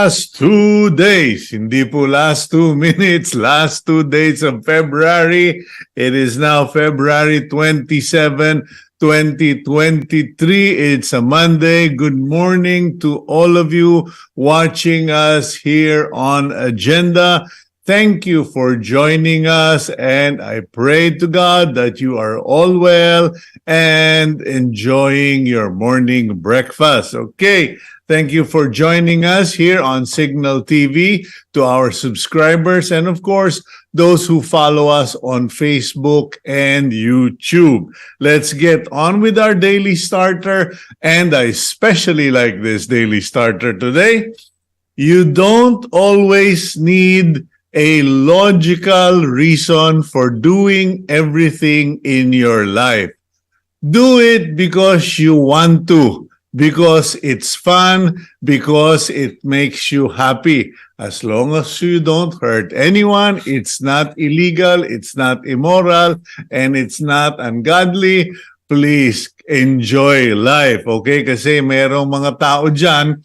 last 2 days, hindi po last 2 minutes, last 2 days of February. It is now February 27, 2023. It's a Monday. Good morning to all of you watching us here on Agenda. Thank you for joining us, and I pray to God that you are all well and enjoying your morning breakfast. Okay, thank you for joining us here on Cignal TV, to our subscribers, and of course, those who follow us on Facebook and YouTube. Let's get on with our daily starter, and I especially like this daily starter today. You don't always need a logical reason for doing everything in your life. Do it because you want to, because it's fun, because it makes you happy. As long as you don't hurt anyone, it's not illegal, it's not immoral, and it's not ungodly. Please enjoy life, okay? Kasi merong mga tao dyan,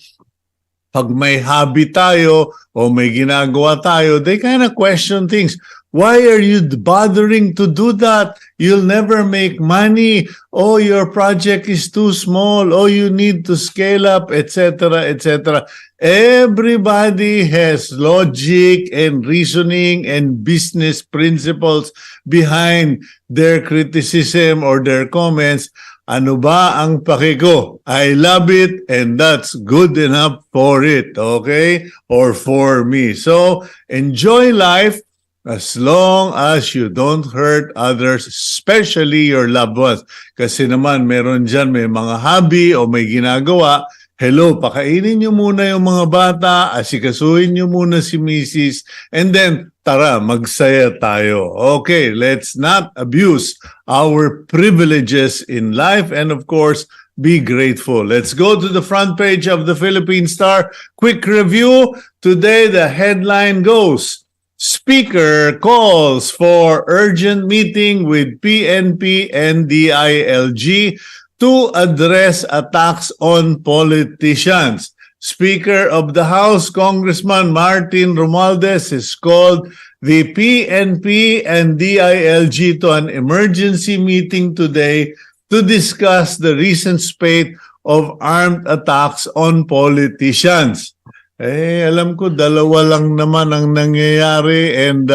pag may hobby tayo o may ginagawa tayo, they kind of question things. Why are you bothering to do that? You'll never make money. Oh, your project is too small. Oh, you need to scale up, etc., etc. Everybody has logic and reasoning and business principles behind their criticism or their comments. Ano ba ang pake ko? I love it, and that's good enough for it, okay? Or for me. So, enjoy life as long as you don't hurt others, especially your loved ones. Kasi naman, meron dyan, may mga hobby o may ginagawa. Hello, pakainin nyo muna yung mga bata, asikasuhin nyo muna si Mrs. And then, tara, magsaya tayo. Okay, let's not abuse our privileges in life, and of course, be grateful. Let's go to the front page of the Philippine Star. Quick review. Today, the headline goes, Speaker calls for urgent meeting with PNP and DILG to address attacks on politicians. Speaker of the House, Congressman Martin Romualdez, has called the PNP and DILG to an emergency meeting today to discuss the recent spate of armed attacks on politicians. Alam ko, dalawa lang naman ang nangyayari, and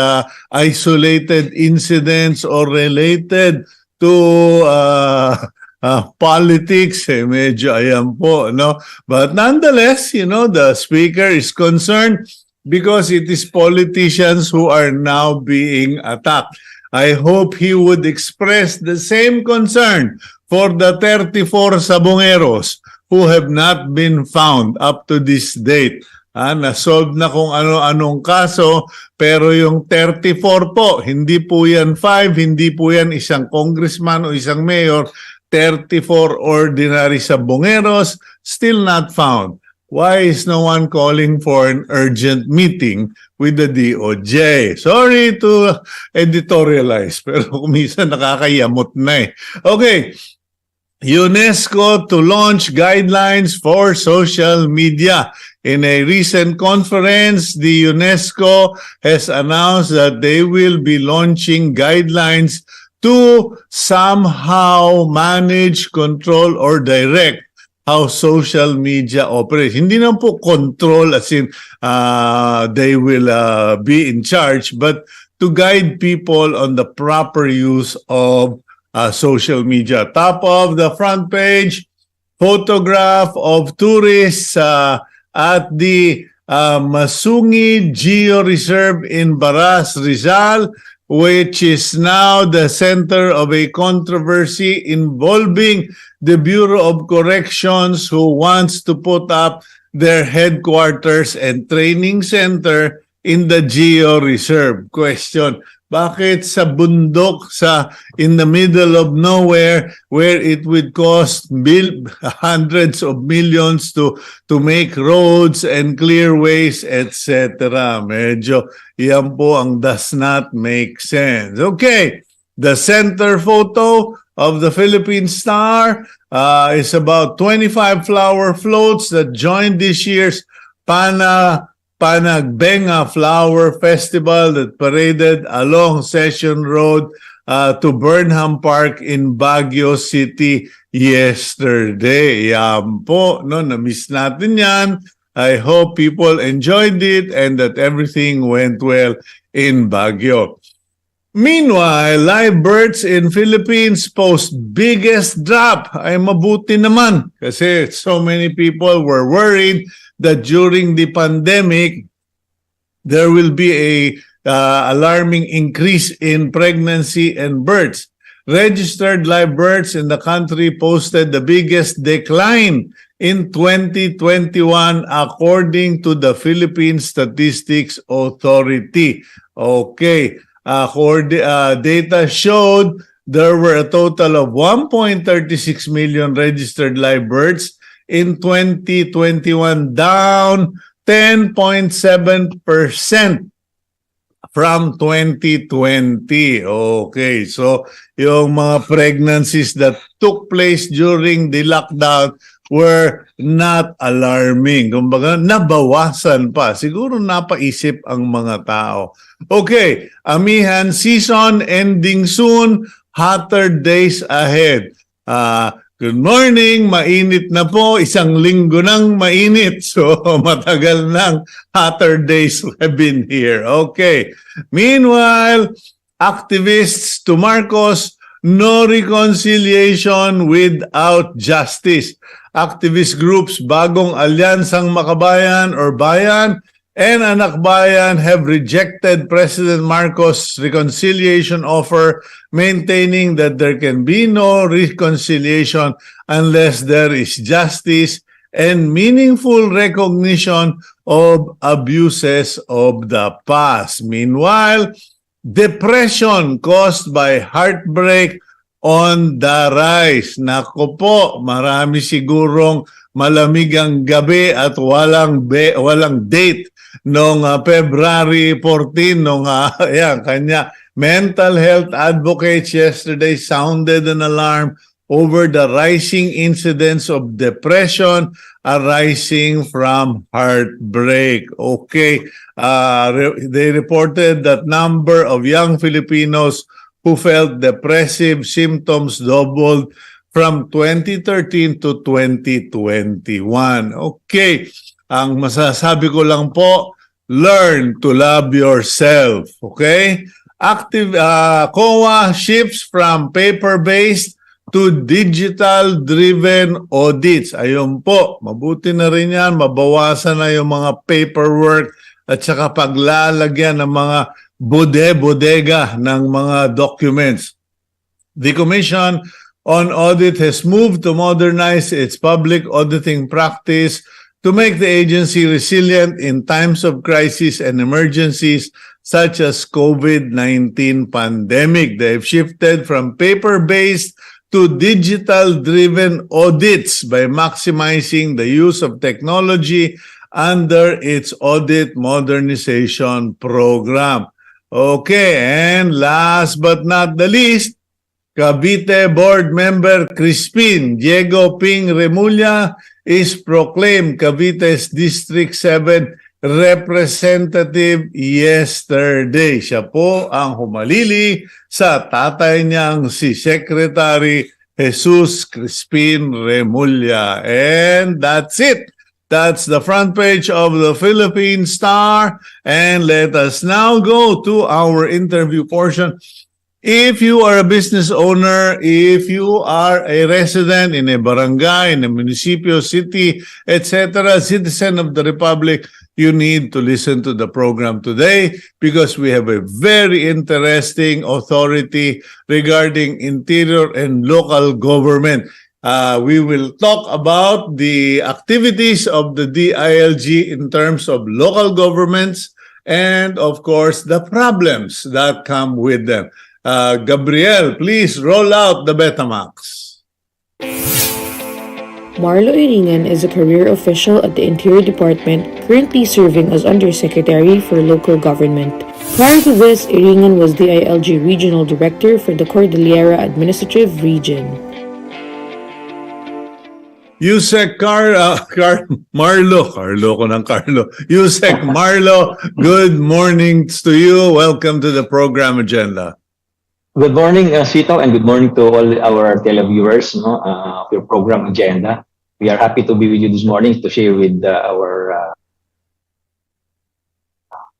isolated incidents or related to politics, medyo ayan po, no? But nonetheless, you know, the speaker is concerned because it is politicians who are now being attacked. I hope he would express the same concern for the 34 sabongeros who have not been found up to this date. Na-solve na kung ano-anong kaso, pero yung 34 po, hindi po yan 5, hindi po yan isang congressman o isang mayor, 34 ordinary sabongeros still not found. Why is no one calling for an urgent meeting with the DOJ? Sorry to editorialize, pero kumisa nakakayamot na eh. Okay, UNESCO to launch guidelines for social media. In a recent conference, the UNESCO has announced that they will be launching guidelines to somehow manage, control, or direct how social media operates. Hindi na po control as in they will be in charge, but to guide people on the proper use of social media. Top of the front page, photograph of tourists at the Masungi Geo Reserve in Baras, Rizal, which is now the center of a controversy involving the Bureau of Corrections, who wants to put up their headquarters and training center in the Geo Reserve. Question, bakit sa bundok, in the middle of nowhere, where it would cost hundreds of millions to make roads and clear ways, etc. Medyo yan po ang does not make sense. Okay, the center photo of the Philippine Star is about 25 flower floats that joined this year's Panagbenga Flower Festival that paraded along Session Road to Burnham Park in Baguio City yesterday. Yan po, no, na-miss natin yan. I hope people enjoyed it and that everything went well in Baguio. Meanwhile, live births in Philippines post biggest drop. Ay mabuti naman kasi so many people were worried that during the pandemic, there will be a alarming increase in pregnancy and births. Registered live births in the country posted the biggest decline in 2021 according to the Philippine Statistics Authority. Okay. Data showed there were a total of 1.36 million registered live births in 2021, down 10.7% from 2020. Okay, so yung mga pregnancies that took place during the lockdown were not alarming. Kumbaga, nabawasan pa. Siguro napaisip ang mga tao. Okay, amihan season ending soon, hotter days ahead. Good morning, mainit na po. Isang linggo nang mainit. So, matagal nang hotter days have been here. Okay. Meanwhile, activists to Marcos, no reconciliation without justice. Activist groups Bagong Alyansang Makabayan or Bayan and Anak Bayan have rejected President Marcos' reconciliation offer, maintaining that there can be no reconciliation unless there is justice and meaningful recognition of abuses of the past. Meanwhile, depression caused by heartbreak on the rise. Nako po, marami sigurong malamig ang gabi at walang date noong February 14 nung kanya mental health advocates yesterday sounded an alarm over the rising incidence of depression arising from heartbreak. Okay, they reported that number of young Filipinos who felt depressive symptoms doubled from 2013 to 2021. Okay, ang masasabi ko lang po, learn to love yourself. Okay? COA shifts from paper-based to digital-driven audits. Ayun po, mabuti na rin yan, mabawasan na yung mga paperwork at saka paglalagyan ng mga bodega ng mga documents. The Commission on Audit has moved to modernize its public auditing practice to make the agency resilient in times of crisis and emergencies such as COVID-19 pandemic. They've shifted from paper-based to digital-driven audits by maximizing the use of technology under its audit modernization program. Okay, and last but not the least, Cavite Board Member Crispin Diego Ping Remulla is proclaimed Cavite's District 7 representative yesterday. Siya po ang humalili sa tatay niyang si Secretary Jesus Crispin Remulla. And that's it. That's the front page of the Philippine Star. And let us now go to our interview portion. If you are a business owner, if you are a resident in a barangay, in a municipio, city, etc., citizen of the Republic, you need to listen to the program today because we have a very interesting authority regarding interior and local government. We will talk about the activities of the DILG in terms of local governments and, of course, the problems that come with them. Gabriel, please roll out the Betamax. Marlo Iringan is a career official at the Interior Department, currently serving as Undersecretary for Local Government. Prior to this, Iringan was DILG Regional Director for the Cordillera Administrative Region. Usec Marlo ko ng Carlo. Usec Marlo, good morning to you. Welcome to the program agenda. Good morning, Cito, and good morning to all our televiewers of your program agenda. We are happy to be with you this morning to share with our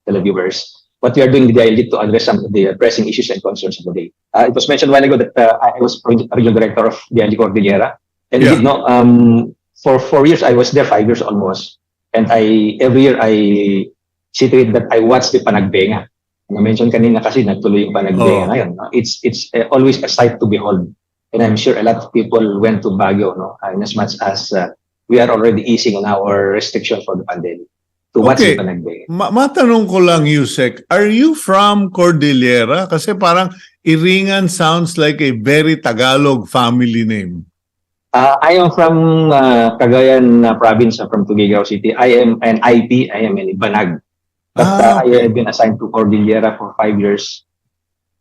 televiewers what we are doing with the ILG to address some of the pressing issues and concerns of the day. It was mentioned a while ago that I was regional director of the ILG Cordillera. And indeed, for 4 years, I was there, 5 years almost. And every year, I situate that I watch the Panagbenga. Na-mention kanina kasi nagtuloy yung Panagbenga ngayon. No? It's always a sight to behold. And I'm sure a lot of people went to Baguio, in as much as we are already easing on our restriction for the pandemic. To watch the Panagbenga. Matanong ko lang, Usec, are you from Cordillera? Kasi parang Iringan sounds like a very Tagalog family name. I am from Cagayan province, from Tuguegarao City. I am an IP, I am an Ibanag. But I have been assigned to Cordillera for 5 years,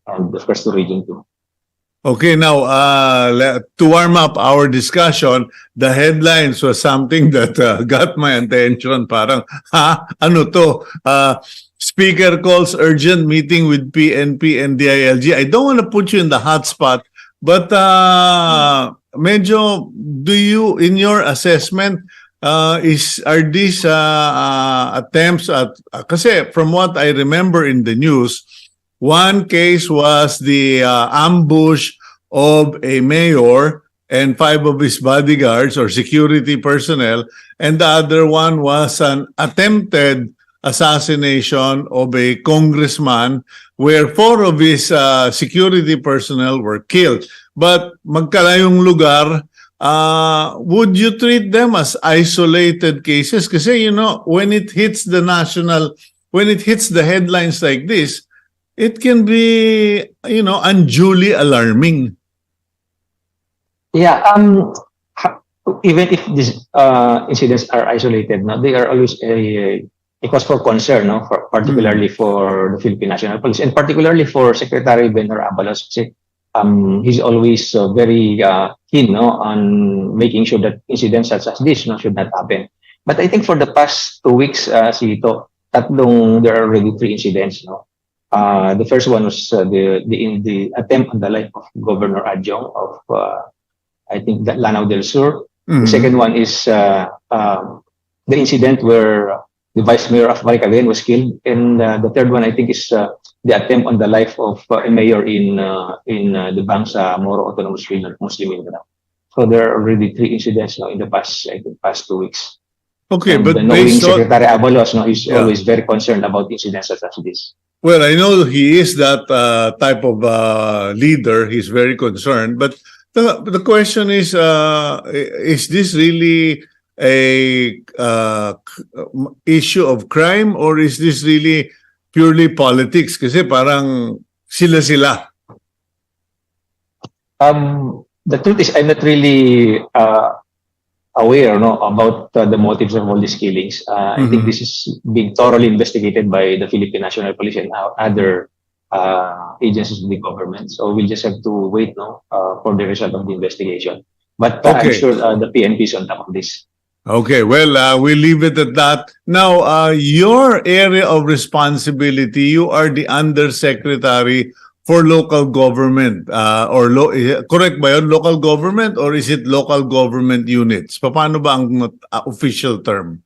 and of course to Region 2. Okay, now, to warm up our discussion, the headlines was something that got my attention. Parang, ano to? Speaker calls urgent meeting with PNP and DILG. I don't want to put you in the hot spot, but medyo, do you, in your assessment, are these attempts at, kasi from what I remember in the news, one case was the ambush of a mayor and 5 of his bodyguards or security personnel, and the other one was an attempted assassination of a congressman where 4 of his security personnel were killed. But magkalayong lugar, would you treat them as isolated cases? Kasi, when it hits the headlines like this, it can be, unduly alarming. Yeah, even if these incidents are isolated, they are always a cause for concern, particularly for the Philippine National Police, and particularly for Secretary Benhur Abalos. He's always very keen on making sure that incidents such as this should not happen. But I think for the past 2 weeks, Sito, there are already 3 incidents. The first one was the attempt on the life of Governor Adjong of, I think, Lanao del Sur. The second one is the incident where the Vice Mayor of Baricaben was killed. And the third one, I think, is the attempt on the life of a mayor in the Bangsa Moro Autonomous Region, Muslim Mindanao. So there are already 3 incidents in the past 2 weeks. Okay, and but knowing based on, Secretary Abalos, he's always very concerned about incidents such as this. well, I know he is that type of leader. He's very concerned. But the question is this really a issue of crime, or is this really purely politics? Kasi parang sila-sila. The truth is, I'm not really aware about the motives of all these killings. I think this is being thoroughly investigated by the Philippine National Police and other agencies of the government. So we'll just have to wait for the result of the investigation. But I'm sure the PNP is on top of this. Okay, well, we'll leave it at that. Now, your area of responsibility, you are the Undersecretary for Local Government. Correct ba yun? Local Government, or is it Local Government Units? Paano ba ang official term?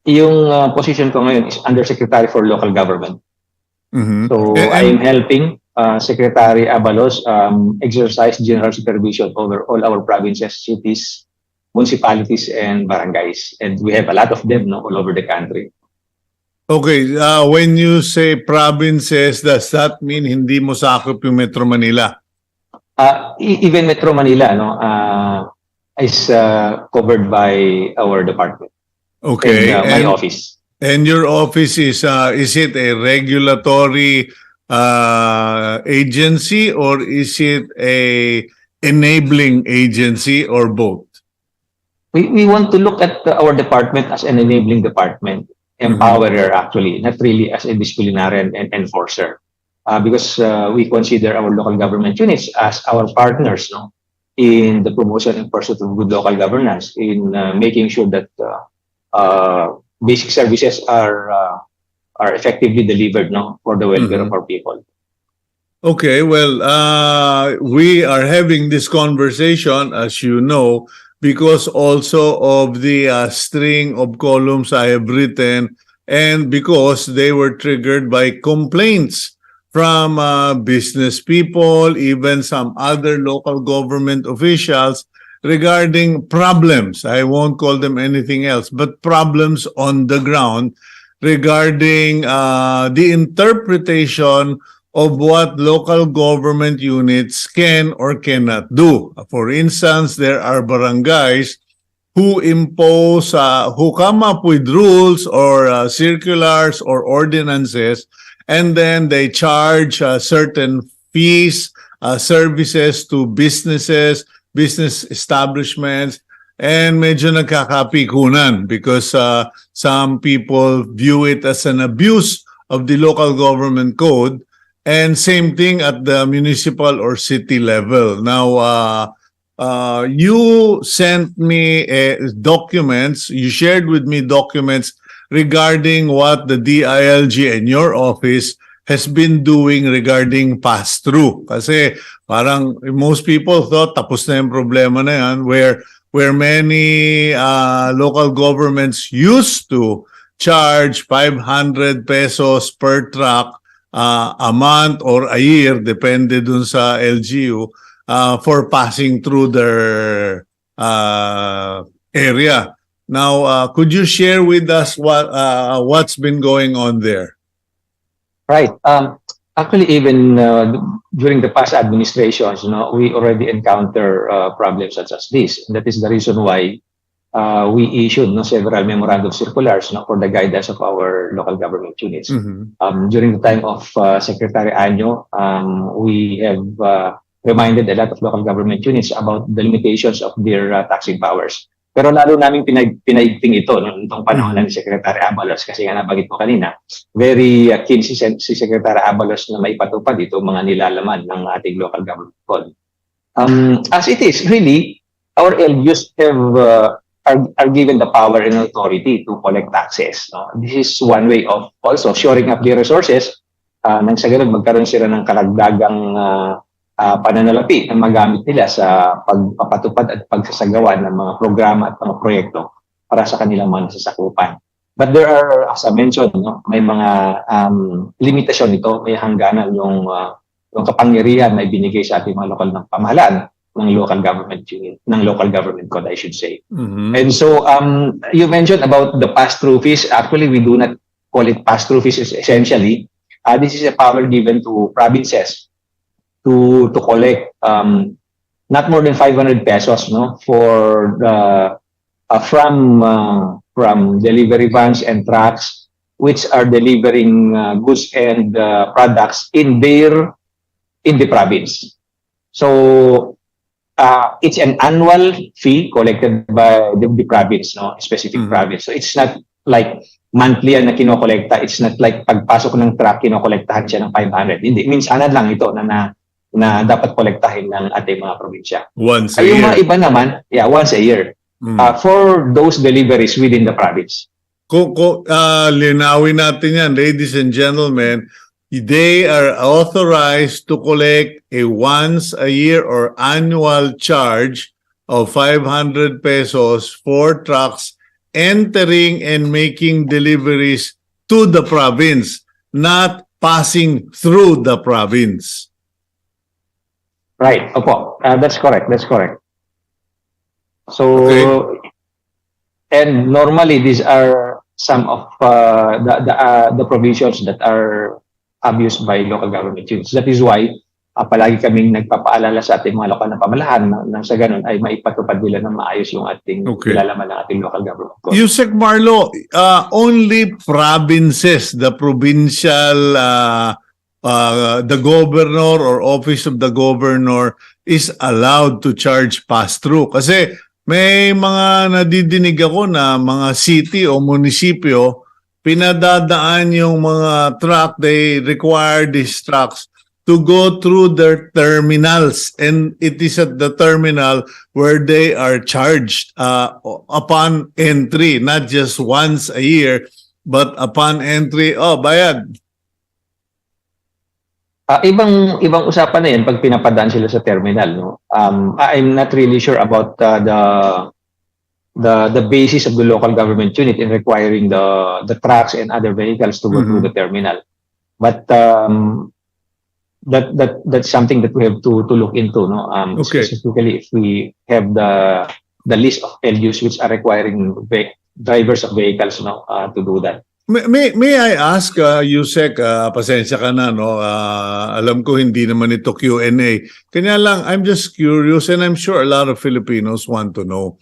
Yung position ko ngayon is Undersecretary for Local Government. So I'm helping Secretary Abalos exercise general supervision over all our provinces, cities, municipalities, and barangays. And we have a lot of them all over the country. Okay, when you say provinces, does that mean hindi mo sakop yung Metro Manila? Even Metro Manila is covered by our department. Okay. And my office. And your office is it a regulatory agency, or is it a enabling agency, or both? We want to look at our department as an enabling department, empowerer actually, not really as a disciplinarian and enforcer. Because we consider our local government units as our partners in the promotion and pursuit of good local governance, in making sure that basic services are effectively delivered, no, for the welfare of our people. Okay, well, we are having this conversation, as you know, because also of the string of columns I have written, and because they were triggered by complaints from business people, even some other local government officials regarding problems. I won't call them anything else, but problems on the ground regarding the interpretation of what local government units can or cannot do. For instance, there are barangays who impose, who come up with rules or circulars or ordinances, and then they charge certain fees, services to businesses, business establishments, and medyo nagkakapikunan because some people view it as an abuse of the local government code. And same thing at the municipal or city level. Now, you sent me documents, you shared with me documents regarding what the DILG and your office has been doing regarding pass-through. Kasi parang most people thought tapos na yung problema na yan where many local governments used to charge 500 pesos per truck a month or a year, depende dun sa LGU, for passing through their area. Now, could you share with us what's been going on there? Right. Actually, even during the past administrations, we already encounter problems such as this. And that is the reason why we issued several memorandum circulars for the guidance of our local government units. During the time of Secretary Anyo, we have reminded a lot of local government units about the limitations of their taxing powers. Pero lalo namin pinaigting ito nitong panahon ni Secretary Abalos kasi nga nabanggit ko kanina, very keen si Secretary Abalos na maipatupad ito mga nilalaman ng ating local government code. As it is, really, our LGUs are given the power and authority to collect taxes. This is one way of also shoring up their resources nang sa ganun magkaroon sila ng karagdagang pananalapi na magamit nila sa pagpapatupad at pagsasagawa ng mga programa at mga proyekto para sa kanilang mga nasasakupan. But there are, as I mentioned, may mga limitasyon nito, may hangganan yung kapangyarihan na ibinigay sa ating mga lokal ng pamahalaan ng local government unit, ng local government code, I should say. And so, you mentioned about the pass-through fees. Actually, we do not call it pass-through fees essentially. This is a power given to provinces to collect not more than 500 pesos for from delivery vans and trucks which are delivering goods and products in the province. So it's an annual fee collected by the province, specific province. So it's not like monthly na kinokolekta. It's not like pagpasok ng truck kinokolektahan siya ng 500. Hindi, minsanan lang ito na dapat kolektahin ng ating mga probinsya. Once a year. Yung mga iba naman, once a year. For those deliveries within the province. Linawin natin yan, ladies and gentlemen. They are authorized to collect a once a year or annual charge of 500 pesos for trucks entering and making deliveries to the province, not passing through the province. Right. Opo. That's correct. So, okay. And normally these are some of the provisions that are abused by local government units. That is why palagi kaming nagpapaalala sa ating mga lokal na pamahalaan na sa ganun ay maipatupad nila ng maayos yung ating nilalaman ng ating local government code. Usec Marlo, only provinces, the provincial, the governor or office of the governor is allowed to charge pass-through. Kasi may mga nadidinig ako na mga city o munisipyo, pinadadaan yung mga truck, they require these trucks to go through their terminals, and it is at the terminal where they are charged upon entry, not just once a year, but upon entry, oh, bayad. Ibang usapan na 'yan pag pinapadaan sila sa terminal, no. I'm not really sure about the basis of the local government unit in requiring the trucks and other vehicles to go through the terminal. But that's something that we have to look into, no. Okay. Specifically if we have the list of LGUs which are requiring drivers of vehicles, no, to do that. May I ask, Usec, pasensya ka na, no? Alam ko hindi naman ito Q&A. Kanya lang, I'm just curious, and I'm sure a lot of Filipinos want to know.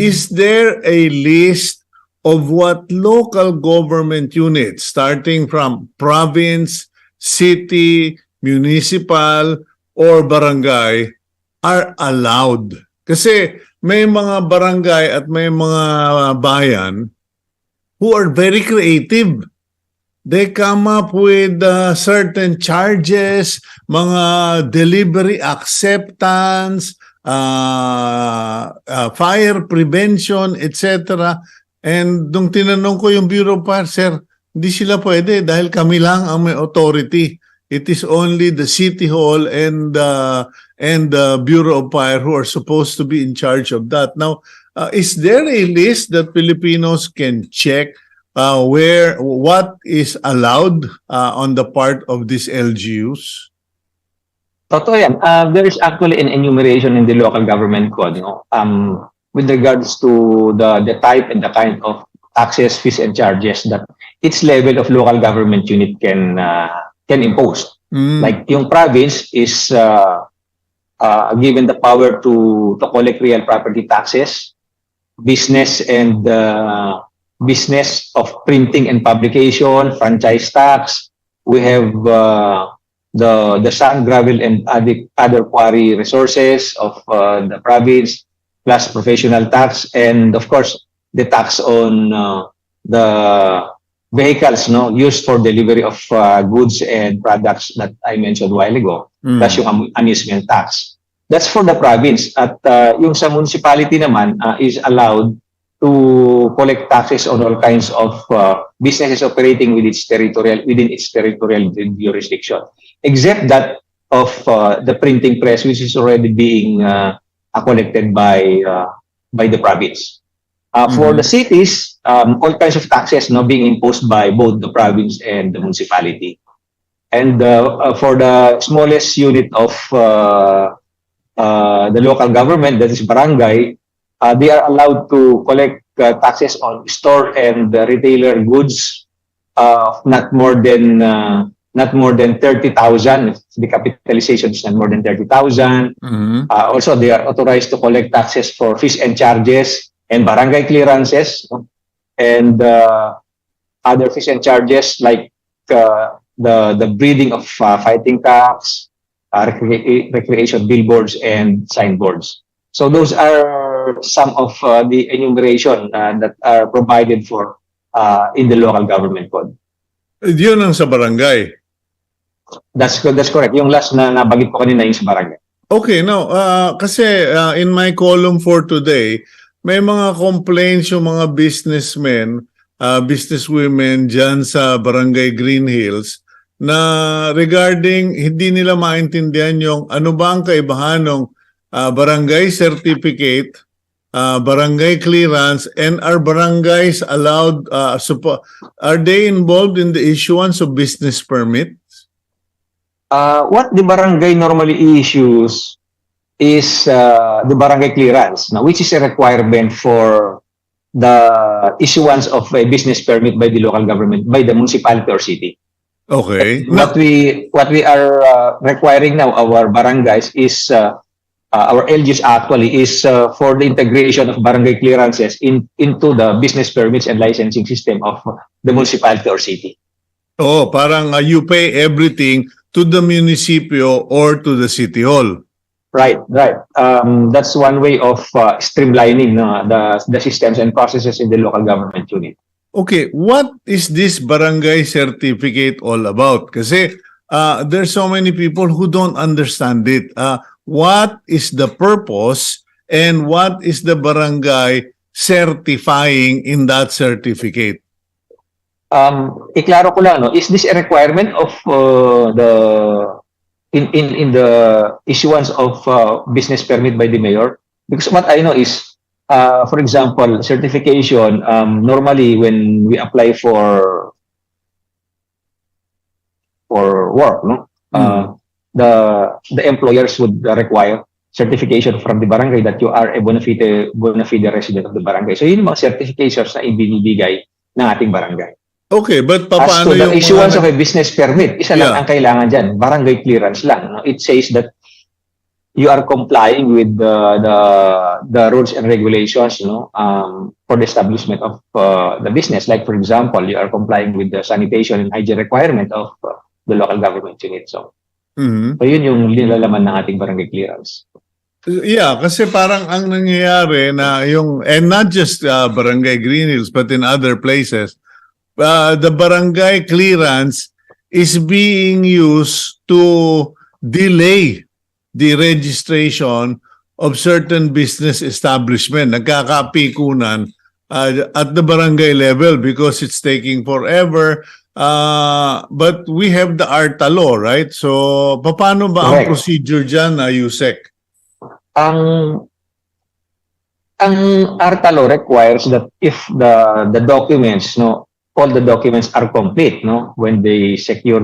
Is there a list of what local government units, starting from province, city, municipal, or barangay, are allowed? Kasi may mga barangay at may mga bayan who are very creative. They come up with certain charges, mga delivery acceptance, fire prevention, etc. And nung tinanong ko yung Bureau of Fire, sir, hindi sila pwede dahil kami lang ang may authority. It is only the City Hall and the Bureau of Fire who are supposed to be in charge of that. Now, is there a list that Filipinos can check what is allowed on the part of these LGUs? Totoo yan. There is actually an enumeration in the local government code, no, with regards to the type and the kind of taxes, fees, and charges that each level of local government unit can impose. Like yung province is given the power to collect real property taxes, business of printing and publication, franchise tax. We have the sand, gravel, and other quarry resources of the province, plus professional tax, and of course the tax on the vehicles, no, used for delivery of goods and products that I mentioned a while ago. Plus yung amusement tax. That's for the province. At yung sa municipality naman is allowed to collect taxes on all kinds of businesses operating within its territorial jurisdiction, except that of the printing press, which is already being collected by the province. For the cities, all kinds of taxes now being imposed by both the province and the municipality. And for the smallest unit of the local government, that is barangay, they are allowed to collect taxes on store and retailer goods not more than 30,000. The capitalization is not more than 30,000. Also, they are authorized to collect taxes for fees and charges and barangay clearances, and other fees and charges like the breeding of fighting cocks, recreation billboards, and signboards. So those are some of the enumeration that are provided for in the local government code. Yun ang sa barangay. That's correct. Yung last na nabagit ko kanina yung sa barangay. Okay, now, kasi in my column for today, may mga complaints yung mga businessmen, businesswomen dyan sa Barangay Green Hills na regarding hindi nila maintindihan yung ano ba ang kaibahan ng barangay certificate, barangay clearance, and are barangays allowed, are they involved in the issuance of business permit? What the barangay normally issues is the barangay clearance, now, which is a requirement for the issuance of a business permit by the local government, by the municipality or city. Okay. What we are requiring now, our barangays is our LGUs actually is for the integration of barangay clearances into the business permits and licensing system of the municipality or city. Oh, parang you pay everything to the municipio or to the city hall. Right. That's one way of streamlining the systems and processes in the local government unit. Okay, what is this barangay certificate all about? Kasi there's so many people who don't understand it. What is the purpose and what is the barangay certifying in that certificate? Iklaro ko lang, no, is this a requirement of the in the issuance of business permit by the mayor? Because what I know is, for example, certification, normally when we apply for work, no, the employers would require certification from the barangay that you are a bona fide resident of the barangay. So yun yung mga certifications na ibinibigay ng ating barangay. Okay, but As paano to the yung issuance of a business permit, isa lang Yeah. ang kailangan dyan, barangay clearance lang. No? It says that you are complying with the rules and regulations, for the establishment of the business. Like for example, you are complying with the sanitation and hygiene requirement of the local government unit. So Mhm. yun yung nilalaman ng ating barangay clearance. Yeah, kasi parang ang nangyayari na yung, and not just Barangay Green Hills, but in other places, the barangay clearance is being used to delay the registration of certain business establishment. Nagkakapikunan at the barangay level because it's taking forever. But we have the ARTA law, right? So, paano ba ang Correct. procedure dyan, Usec? Ang ARTA law requires that if the documents, all the documents are complete, when they secure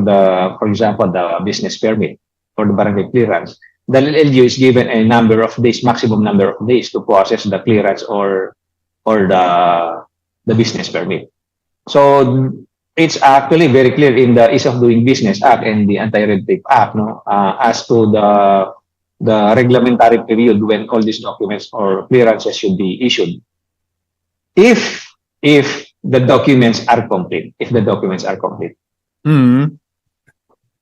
for example, the business permit or the barangay clearance, the LGU is given a number of days, maximum number of days to process the clearance or the business permit. So it's actually very clear in the Ease of Doing Business Act and the Anti-Red Tape Act, as to the reglementary period when all these documents or clearances should be issued. If the documents are complete, Hmm.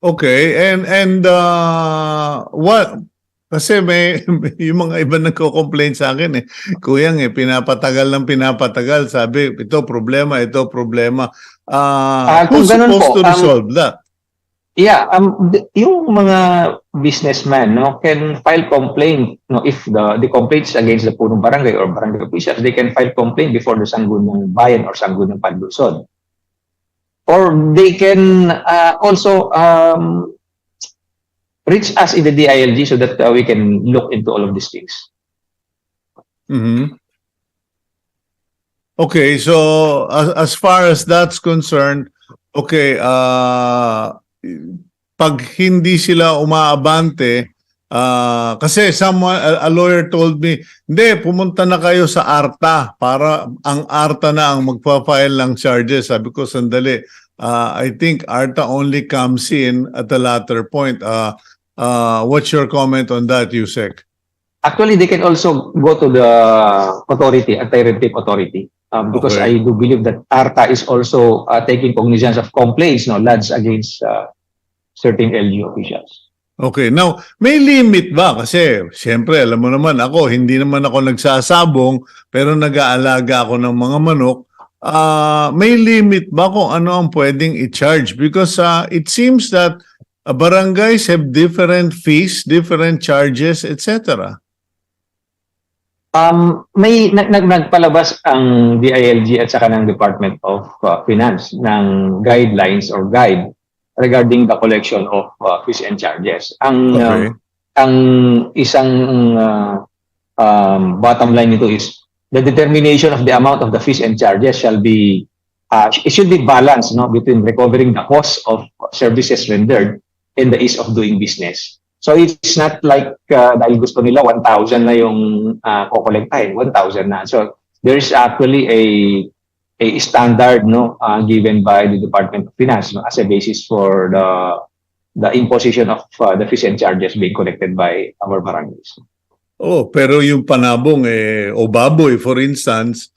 Okay, and what? Kasi may yung mga iba nagko-complain sa akin Kuyang pinapatagal ng pinapatagal, sabi ito problema. Kung Who's ganun supposed po, to resolve that? Yeah, yung mga businessman, can file complaint, if the complaints against the punong barangay or barangay officials, they can file complaint before the Sangguniang Bayan or Sangguniang Panlungsod. Or they can also reach us in the DILG so that we can look into all of these things. Mhm. Okay, so as far as that's concerned, okay, pag hindi sila umaabante, kasi a lawyer told me, hindi, pumunta na kayo sa ARTA para ang ARTA na ang magpa-file ng charges. Sabi ko, sandali, I think ARTA only comes in at the latter point. What's your comment on that, Usec? Actually, they can also go to the authority, Anti-Red Tape Authority, because Okay. I do believe that ARTA is also taking cognizance of complaints lodged against certain LGU officials. Okay, now, may limit ba? Kasi, siyempre, alam mo naman ako, hindi naman ako nagsasabong, pero nag-aalaga ako ng mga manok. May limit ba kung ano ang pwedeng i-charge? Because it seems that barangays have different fees, different charges, etc. May nagpalabas ang DILG at saka ng Department of Finance ng guidelines or guide regarding the collection of fees and charges. Okay. Ang isang bottom line nito is the determination of the amount of the fees and charges shall be it should be balanced between recovering the cost of services rendered and the ease of doing business. So it's not like dahil gusto nila 1,000 na yung kokolektahin, 1,000 na. So there is actually a standard given by the Department of Finance as a basis for the imposition of the fees and charges being collected by our barangays. Oh, pero yung panabong o baboy, for instance,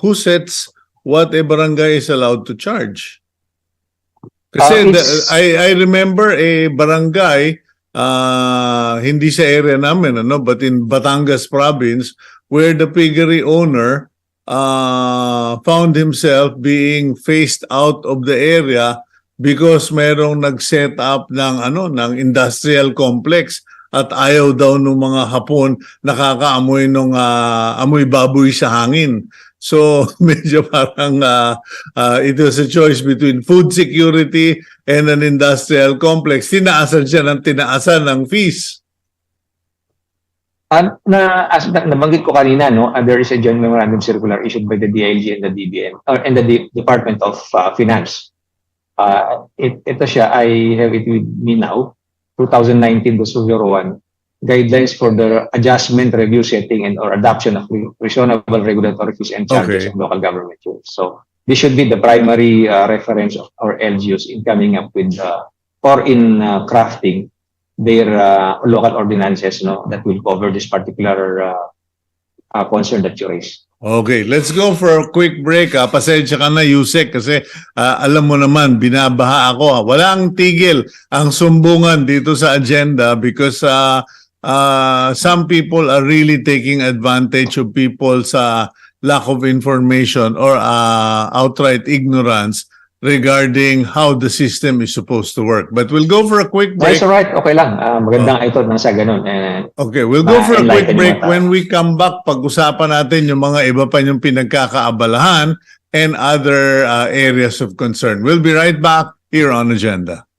who sets what a barangay is allowed to charge? Kasi I remember a barangay, hindi sa area namin, but in Batangas province, where the piggery owner found himself being phased out of the area because merong nag-set up ng industrial complex at ayaw daw ng mga Hapon nakakaamoy ng amoy baboy sa hangin. So medyo parang it was a choice between food security and an industrial complex. Tinaasan siya ng tinaasan ng fees. As nabanggit ko kanina, no, there is a joint memorandum circular issued by the DILG and the DBM and the Department of Finance. Ito siya, I have it with me now, 2019-01, guidelines for the adjustment, review, setting, and or adoption of reasonable regulatory fees and charges of local government units. So this should be the primary reference of our LGUs in coming up with or in crafting their local ordinances, no, that will cover this particular concern that you raised. Okay, let's go for a quick break. Pasensya ka na, Usec, kasi alam mo naman, binabaha ako. Walang tigil ang sumbungan dito sa agenda because some people are really taking advantage of people's lack of information or outright ignorance regarding how the system is supposed to work. But we'll go for a quick break. That's all right. Okay lang. Magandang ito nang sa ganun. Okay, we'll go for a quick break. When we come back, pag-usapan natin yung mga iba pa yung pinagkakaabalahan and other areas of concern. We'll be right back here on Agenda.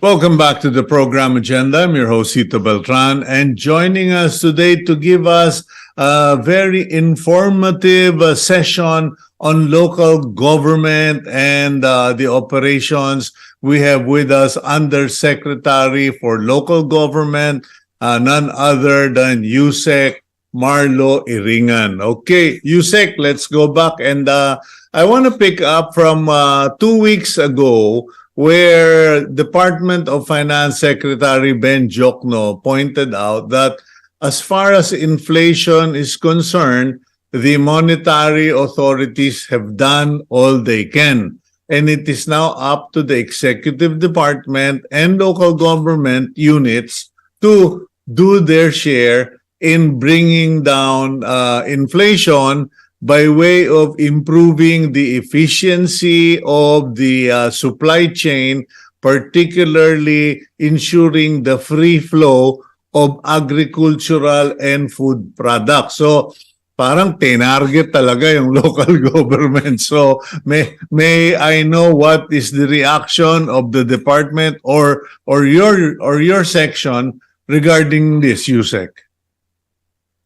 Welcome back to the program Agenda. I'm your host, Cito Beltran, and joining us today to give us a very informative session on local government and the operations. We have with us Undersecretary for Local Government, none other than Usec, Marlo Iringan. Okay, Usec, let's go back. And I want to pick up from 2 weeks ago, where Department of Finance Secretary Ben Diokno pointed out that as far as inflation is concerned, the monetary authorities have done all they can. And it is now up to the executive department and local government units to do their share in bringing down inflation by way of improving the efficiency of the supply chain, particularly ensuring the free flow of agricultural and food products. So parang tinarget talaga yung local government. So may I know what is the reaction of the department or your section regarding this, Usec?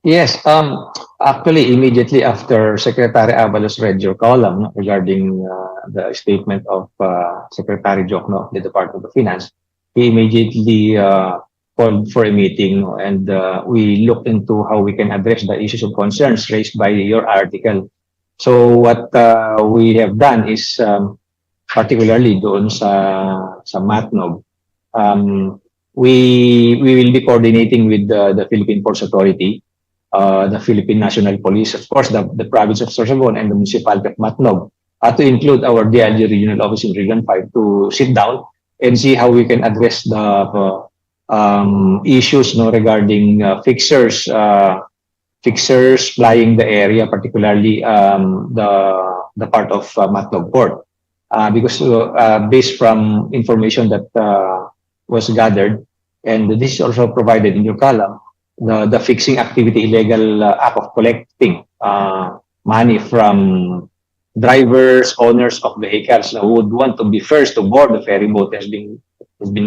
Yes, actually, immediately after Secretary Avalos read your column regarding the statement of Secretary Diokno of the Department of Finance, he immediately called for a meeting, and we looked into how we can address the issues of concerns raised by your article. So what we have done is, particularly doon sa Matnog, we will be coordinating with the Philippine Ports Authority, the Philippine National Police, of course, the province of Sorsogon, and the municipality of Matnog, to include our DLG regional office in Region 5 to sit down and see how we can address the issues regarding fixers flying the area, particularly the part of Matnog Port. Because based from information that was gathered, and this is also provided in your column, the fixing activity, illegal act of collecting money from drivers, owners of vehicles who would want to be first to board the ferry boat has been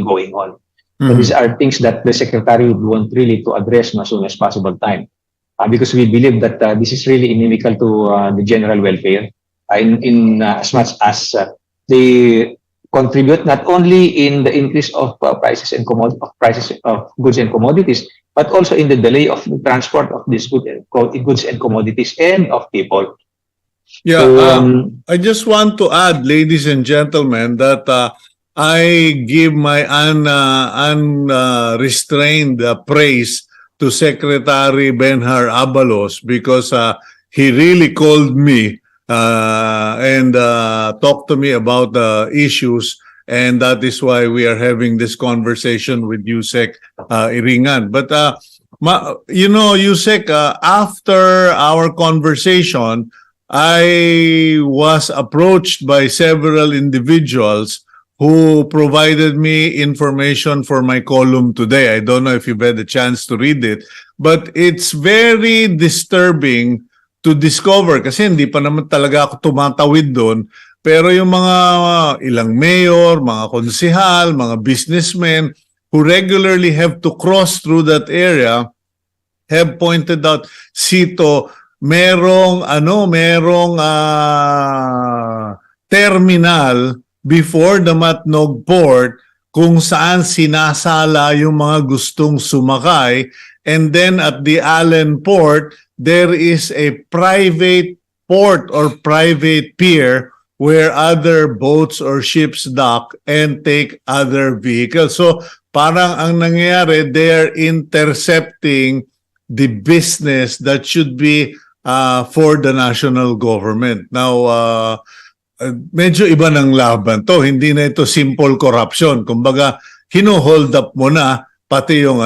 going on. So these are things that the Secretary would want really to address as soon as possible time, because we believe that this is really inimical to the general welfare, in as much as they contribute not only in the increase of prices of goods and commodities, but also in the delay of the transport of these goods and commodities and of people. Yeah, So, I just want to add, ladies and gentlemen, that I give my unrestrained praise to Secretary Benhar Abalos because he really called me and talked to me about the issues, and that is why we are having this conversation with Usec Iringan. But Usec, after our conversation, I was approached by several individuals who provided me information for my column today. I don't know if you've had a chance to read it, but it's very disturbing to discover, kasi hindi pa naman talaga ako tumatawid doon, pero yung mga ilang mayor, mga konsehal, mga businessmen who regularly have to cross through that area have pointed out, Cito, merong terminal before the Matnog Port kung saan sinasala yung mga gustong sumakay, and then at the Allen Port there is a private port or private pier where other boats or ships dock and take other vehicles. So parang ang nangyayari, they're intercepting the business that should be for the national government. Now, medyo iba ng laban to. Hindi na ito simple corruption. Kumbaga, hino-hold up mo na pati yung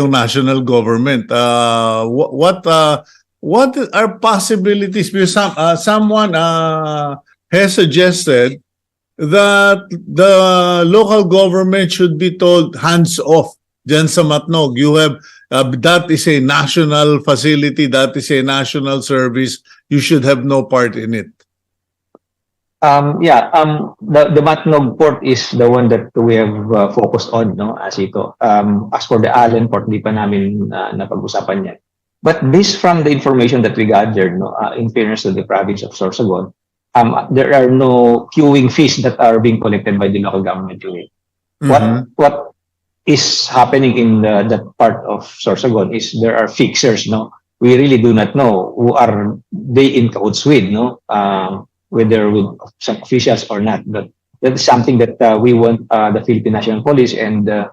national government. What are possibilities? Because someone has suggested that the local government should be told hands off dyan sa Matnog. You have that is a national facility, that is a national service. You should have no part in it. The Matnog Port is the one that we have focused on, as ito. As for the Allen Port, di pa namin napag-usapan yan. But based from the information that we gathered, in fairness to the province of Sorsogon, there are no queuing fees that are being collected by the local government unit. Mm-hmm. What is happening in that part of Sorsogon is there are fixers, we really do not know who are they in cahoots with, whether with some officials or not. But that is something that we want the Philippine National Police and the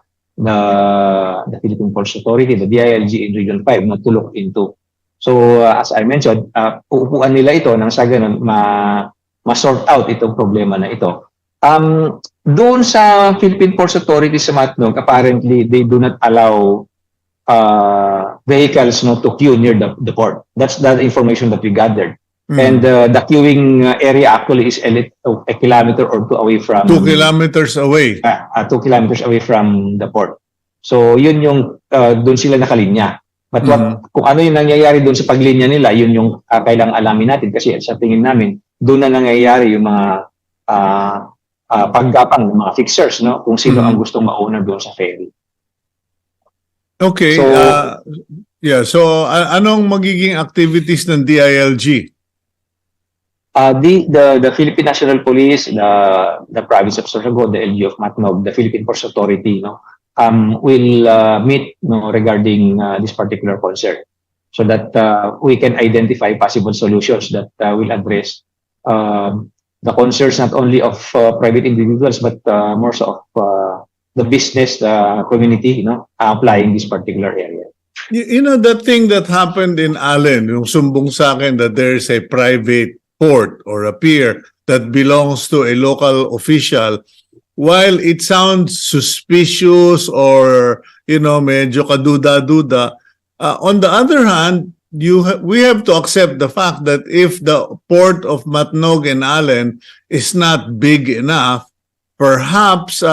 Philippine Ports Authority, the DILG in Region 5, to look into. So as I mentioned, uupuan nila ito nang sa ganun ma-sort out itong problema na ito. Doon sa Philippine Ports Authority sa Matnog, apparently they do not allow vehicles to queue near the port. That's the information that we gathered. Mm. And the queuing area actually is a kilometer or two away from 2 kilometers away. 2 kilometers away from the port. So yun yung doon sila nakalinya. But kung ano yung nangyayari doon sa paglinya nila, yun yung kailangang alamin natin kasi sa tingin namin doon na nangyayari yung mga paggapang ng mga fixers, no? Kung sino ang gustong mauna doon sa ferry. Okay. So, yeah. So anong magiging activities ng DILG? The Philippine National Police, the province of Sorsogon, the LGU of Matnog, the Philippine Ports Authority, will meet regarding this particular concern, so that we can identify possible solutions that will address the concerns not only of private individuals but more so of the business community, applying this particular area. You know, that thing that happened in Allen, yung sumbong sa akin that there's a private port or a pier that belongs to a local official, while it sounds suspicious or, medyo kaduda-duda, on the other hand, we have to accept the fact that if the port of Matnog and Allen is not big enough, perhaps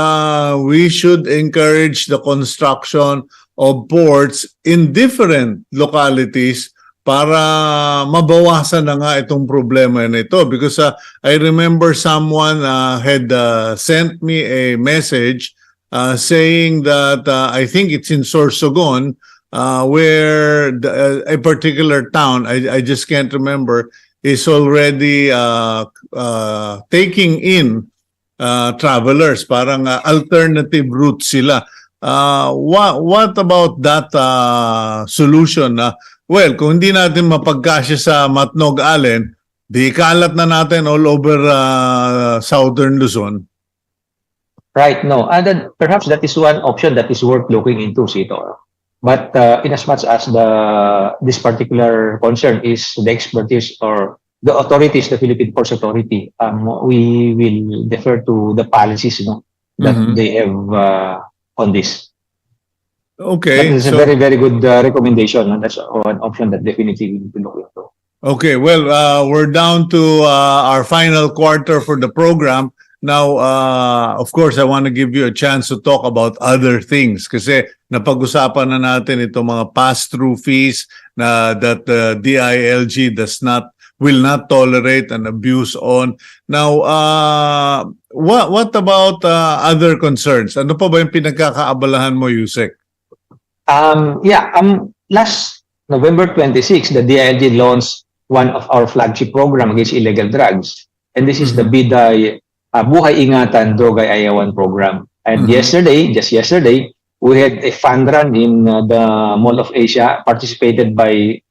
we should encourage the construction of ports in different localities para mabawasan na nga itong problema na ito. Because I remember someone had sent me a message saying that I think it's in Sorsogon, where a particular town, I just can't remember, is already taking in travelers. Parang alternative route sila. What about that solution? Well, kung hindi natin mapagkasya sa Matnog Allen, di kalat na natin all over southern Luzon. Right, no. And perhaps that is one option that is worth looking into, Cito. But in as much as this particular concern is the expertise or the authorities, the Philippine Ports Authority, we will defer to the policies that they have on this. Okay. That is a very, very good recommendation. And that's an option that definitely we need to look into. Okay, well, we're down to our final quarter for the program. Now, of course, I want to give you a chance to talk about other things kasi napag-usapan na natin itong mga pass-through fees that DILG will not tolerate and abuse on. Now, what about other concerns? Ano pa ba yung pinagkakaabalahan mo, Usec? Last November 26, the DILG launched one of our flagship program against illegal drugs. And this is the BIDAY Buhay Ingatan Drogay Ayawan program. And just yesterday, we had a fun run in the Mall of Asia, participated by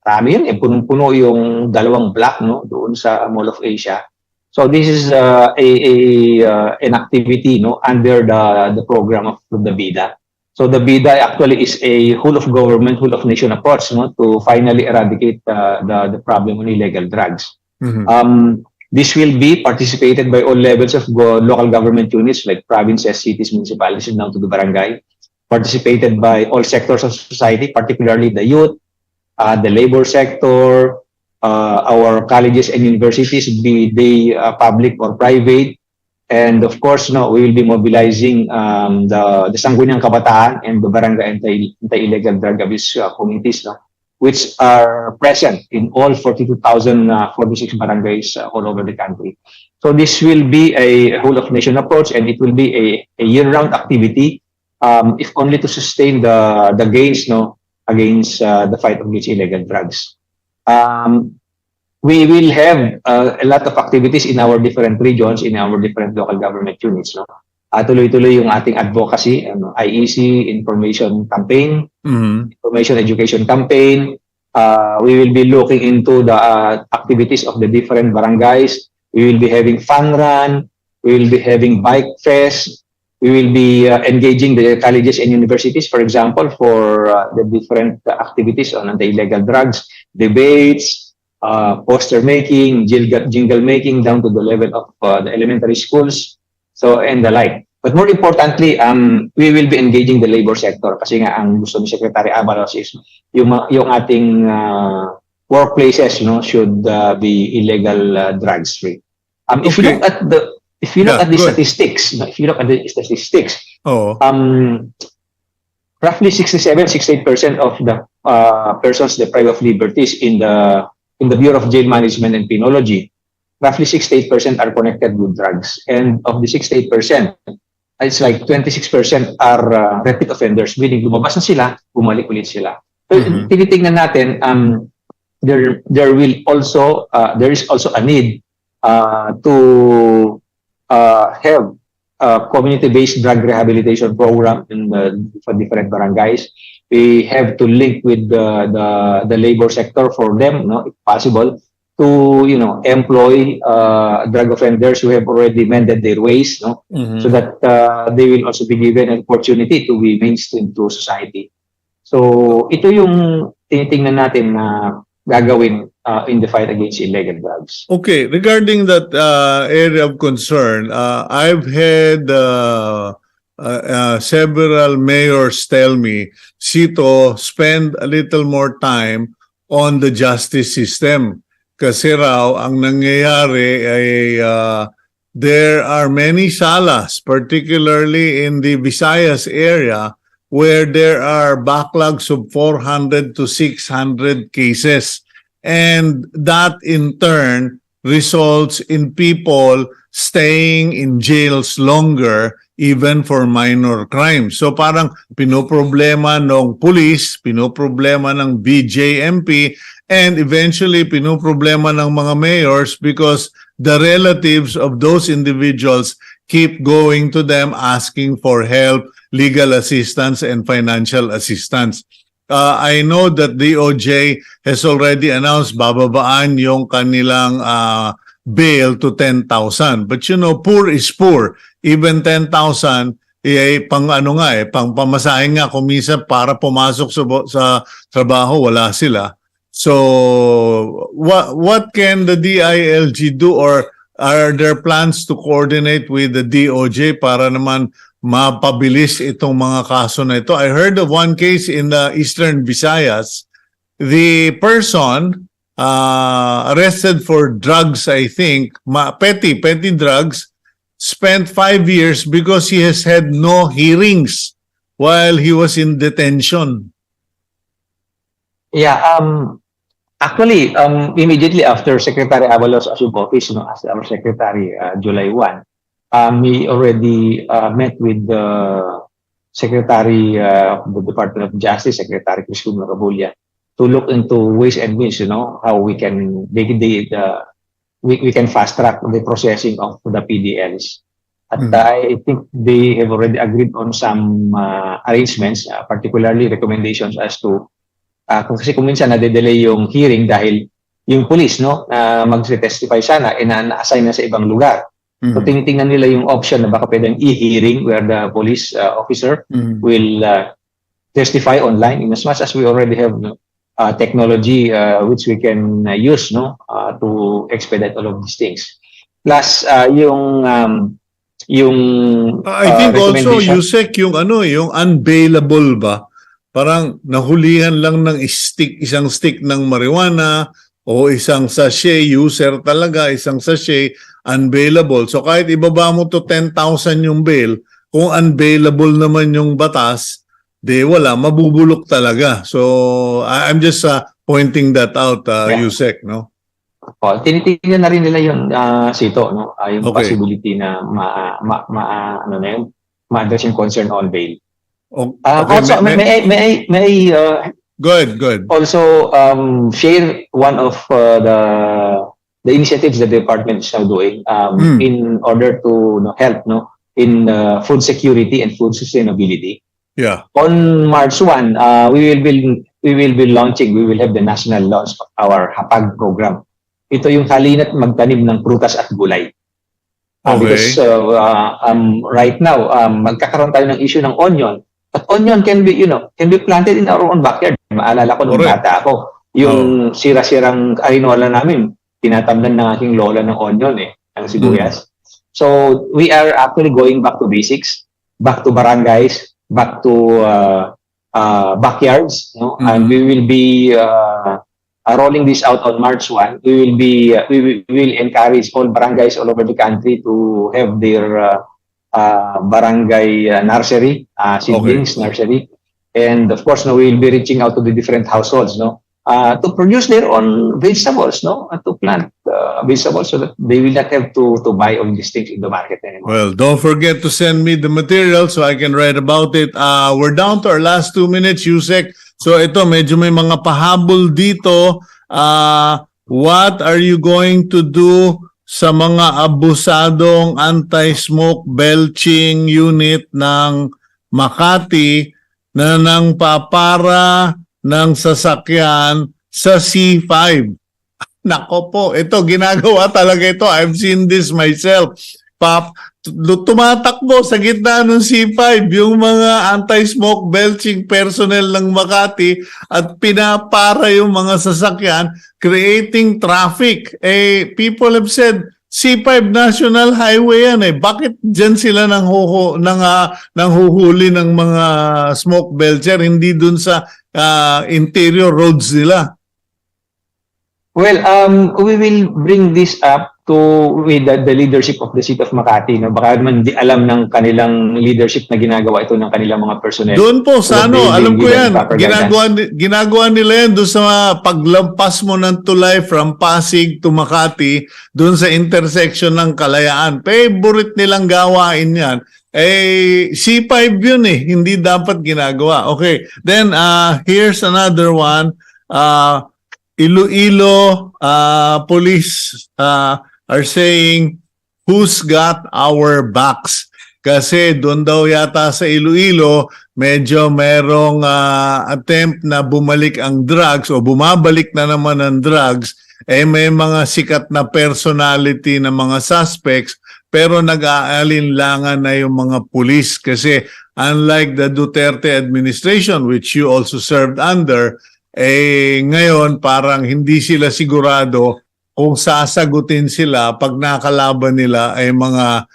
punong-puno yung dalawang block doon sa Mall of Asia. So this is an activity under the program of the BIDA. So the BIDA actually is a whole of government, whole of nation approach to finally eradicate the problem of illegal drugs. This will be participated by all levels of local government units like provinces, cities, municipalities, down to the barangay. Participated by all sectors of society, particularly the youth, the labor sector, our colleges and universities, be they public or private. And of course, we will be mobilizing the Sangguniang Kabataan and the barangay anti-illegal drug abuse communities, which are present in all 42,046 barangays all over the country. So this will be a whole of nation approach, and it will be a year-round activity, if only to sustain the gains against the fight against illegal drugs. We will have a lot of activities in our different regions, in our different local government units. Tuloy-tuloy yung ating advocacy, IEC, information campaign, information education campaign. We will be looking into the activities of the different barangays. We will be having fun run. We will be having bike fest. We will be engaging the colleges and universities, for example, for the different activities on the illegal drugs, debates, poster making, jingle making, down to the level of the elementary schools, and the like. But more importantly, we will be engaging the labor sector kasi nga ang gusto ni Secretary Avalos is yung ating workplaces, should be illegal drugs free. If you look at the statistics, if you look at the statistics, roughly 67-68% of the persons deprived of liberties in the Bureau of Jail Management and Penology, roughly 68% are connected with drugs, and of the 68%, it's like 26% are repeat offenders, meaning lumabas na sila, bumalik ulit sila. So, tinitingnan natin, there is also a need to have community-based drug rehabilitation program for different barangays. We have to link with the labor sector for them, if possible, to employ drug offenders who have already mended their ways, so that they will also be given an opportunity to be mainstream to society. So ito yung tinitingnan natin na gagawin in the fight against illegal drugs. Okay, regarding that area of concern, I've had several mayors tell me, Cito, spend a little more time on the justice system. Kasi raw, ang nangyayari ay there are many salas, particularly in the Visayas area, where there are backlogs of 400 to 600 cases. And that in turn results in people staying in jails longer, even for minor crimes. So parang pinoproblema ng police, pinoproblema ng BJMP, and eventually pinoproblema ng mga mayors because the relatives of those individuals keep going to them asking for help, legal assistance, and financial assistance. I know that DOJ has already announced bababaan yung kanilang bail to 10,000. But poor is poor. Even 10,000, pang pamasahe nga kumisa para pumasok sa trabaho, wala sila. So, what can the DILG do, or are there plans to coordinate with the DOJ para naman mapabilis itong mga kaso na ito? I heard of one case in the Eastern Visayas. The person arrested for drugs, I think, petty drugs, spent 5 years because he has had no hearings while he was in detention. Yeah, actually, immediately after Secretary Avalos assumed office, as our secretary, July 1, he already met with the Secretary of the Department of Justice, Secretary Crispino Rabulla, to look into ways and means, how we can we can fast track the processing of the PDLs. At I think they have already agreed on some arrangements, particularly recommendations as to kasi kung minsan nade-delay yung hearing dahil yung police mag-testify sana na-assign na sa ibang lugar. So tinitingnan nila yung option na baka pwedeng e-hearing where the police officer will testify online, in as much as we already have technology which we can use to expedite all of these things. Plus yung I think also Usec yung unbailable ba? Parang nahulihan lang ng isang stick ng marijuana o isang sachet, user talaga, isang sachet, unbailable. So kahit ibaba mo to 10,000 yung bail, kung unbailable naman yung batas, wala, mabubulok talaga. So I'm just pointing that out, Usec, no? Tinitingnan na rin nila yung Cito, yung possibility na ma-address yung concern on bail. Also, may Go ahead. Also, share one of the initiatives that the department is now doing in order to help in food security and food sustainability. Yeah. On March 1, we will be launching. We will have the national launch of our HAPAG program. Ito yung halina't magtanim ng prutas at gulay. Because right now, magkakaroon tayo ng issue ng onion. But onion can be planted in our own backyard. Maalala ko nung bata ako, yung sira-sirang arinola namin, tinatamnan ng aking lola ng onion, ang sibuyas. So we are actually going back to basics, back to barangays, back to backyards, and we will be rolling this out on March 1. We will encourage all barangays all over the country to have their barangay nursery, seedlings nursery. And of course, we will be reaching out to the different households, to produce their own vegetables, and to plant vegetables so that they will not have to buy all these things in the market anymore. Well, don't forget to send me the material so I can write about it. We're down to our last 2 minutes, Usec. So ito, medyo may mga pahabol dito. What are you going to do sa mga abusadong anti-smoke belching unit ng Makati na nang papara ng sasakyan sa C5? Nako po, ito ginagawa talaga ito. I've seen this myself. Tumatakbo sa gitna ng C5 yung mga anti-smoke belching personnel ng Makati at pinapara yung mga sasakyan, creating traffic. People have said, C5 National Highway yan eh. Bakit dyan sila nanghuhuli ng mga smoke belcher, hindi dun sa interior roads nila? Well, we will bring this up with the leadership of the City of Makati. Baka naman di alam ng kanilang leadership na ginagawa ito ng kanilang mga personnel. Doon po sa alam ko yan. Ginagawa nila yan doon sa paglampas mo ng tulay from Pasig to Makati, doon sa intersection ng Kalayaan. Favorite nilang gawain yan. C5 yun eh. Hindi dapat ginagawa. Okay. Then, here's another one. Iloilo police are saying, who's got our backs? Kasi doon daw yata sa Iloilo, medyo merong attempt na bumalik ang drugs o bumabalik na naman ang drugs. May mga sikat na personality na mga suspects, pero nag-aalinlangan na yung mga pulis. Kasi unlike the Duterte administration, which you also served under, ngayon parang hindi sila sigurado kung sasagutin sila pag nakalaban nila ay mga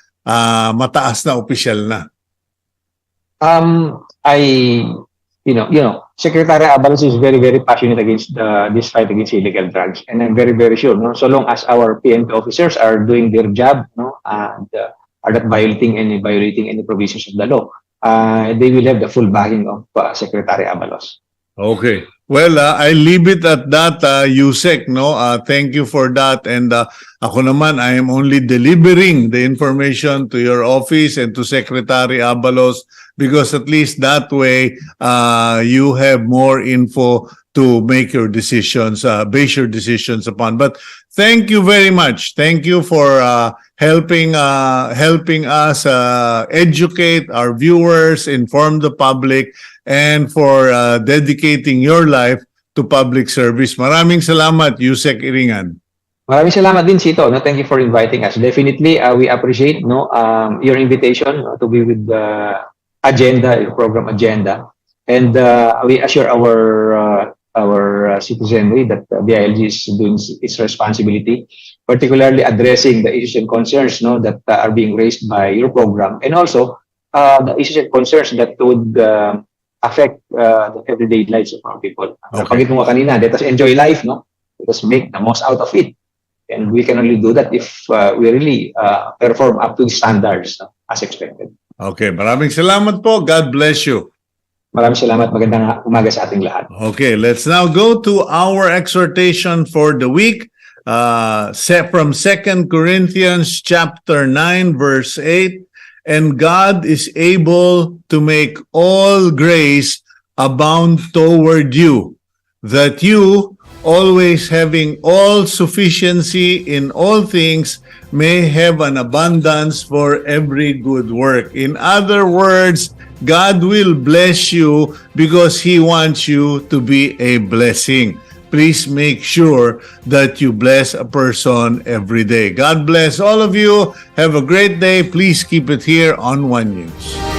mataas na opisyal na. Secretary Abalos is very, very passionate against this fight against illegal drugs, and I'm very, very sure. So long as our PNP officers are doing their job, and are not violating any provisions of the law, they will have the full backing of Secretary Abalos. Okay. Well, I leave it at that, Usec, thank you for that. And ako naman, I am only delivering the information to your office and to Secretary Abalos, because at least that way you have more info to make your decisions, base your decisions upon. But thank you very much. Thank you for helping us educate our viewers, inform the public, and for dedicating your life to public service. Maraming salamat, Usec Iringan. Maraming salamat din, Cito. Thank you for inviting us. Definitely, we appreciate your invitation to be with the agenda, your program agenda. And we assure our citizenry that the ILG is doing its responsibility, particularly addressing the issues and concerns that are being raised by your program, and also the issues and concerns that would affect the everyday lives of our people. Napagit mo kanina, let us enjoy life, let us make the most out of it. And we can only do that if we really perform up to the standards as expected. Okay, maraming salamat po. God bless you. Maraming salamat. Magandang umaga sa ating lahat. Okay, let's now go to our exhortation for the week. From 2 Corinthians chapter 9, verse 8. And God is able to make all grace abound toward you, that you, always having all sufficiency in all things, may have an abundance for every good work. In other words, God will bless you because He wants you to be a blessing. Please make sure that you bless a person every day. God bless all of you. Have a great day. Please keep it here on One News.